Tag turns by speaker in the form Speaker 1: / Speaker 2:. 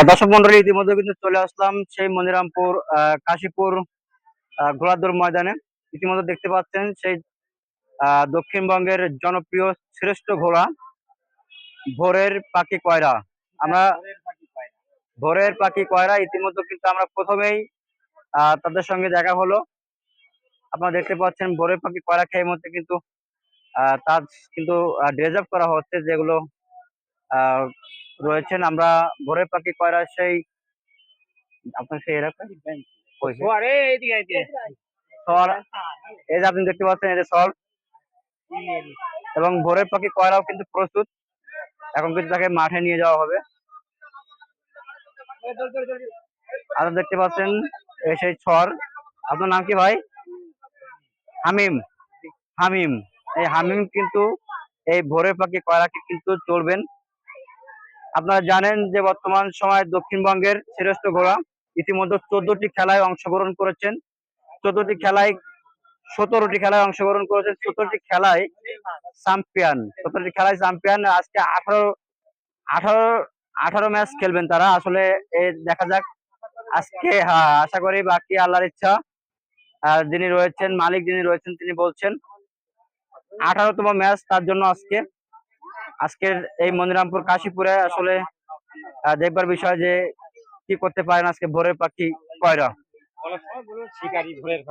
Speaker 1: দর্শক মন্ডলী, ইতিমধ্যে কিন্তু চলে আসলাম সেই মনিরামপুর কাশীপুর ঘোড়াদৌড় ময়দানে। ইতিমধ্যে দেখতে পাচ্ছেন সেই দক্ষিণবঙ্গের জনপ্রিয় শ্রেষ্ঠ ঘোড়া ভোরের পাখি কয়রা। আমরা ভোরের পাখি কয়রা ইতিমধ্যে কিন্তু আমরা প্রথমেই তাদের সঙ্গে দেখা হলো। আপনারা দেখতে পাচ্ছেন ভোরের পাখি কয়রা খেয়ে মধ্যে কিন্তু তার কিন্তু ড্রেস আপ করা হচ্ছে, যেগুলো আহ রয়েছেন। আমরা ভোরের পাখি কয়রা সেই আপনার সেই এলাকায় সর, এই যে আপনি দেখতে পাচ্ছেন এই যে সর, এবং ভোরের পাখি কয়রাও কিন্তু প্রস্তুত। এখন কিন্তু তাকে মাঠে নিয়ে যাওয়া হবে। আপনারা দেখতে পাচ্ছেন সেই ছর। আপনার নাম কি ভাই? হামিম। হামিম, এই হামিম কিন্তু এই ভোরের পাখি কয়রাকে কিন্তু চড়বেন। আপনারা জানেন যে বর্তমান সময়ে দক্ষিণবঙ্গের শ্রেষ্ঠ ঘোড়া ইতিমধ্যে 14টি খেলায় অংশগ্রহণ করেছেন। 14টি খেলায় 17টি খেলায় অংশগ্রহণ করেছেন। 17টি খেলায় চ্যাম্পিয়ন। 17টি খেলায় চ্যাম্পিয়ন। আজকে 18 ম্যাচ খেলবেন তারা। আসলে দেখা যাক আজকে। হ্যাঁ, আশা করি বাকি আল্লাহর ইচ্ছা। যিনি রয়েছেন মালিক, যিনি রয়েছেন তিনি বলছেন 18তম ম্যাচ তার জন্য আজকের এই মনিরামপুর কাশীপুরে আসলে দেখবার বিষয় যে কি করতে পারেন আজকে ভোরের পাখি কয়রা।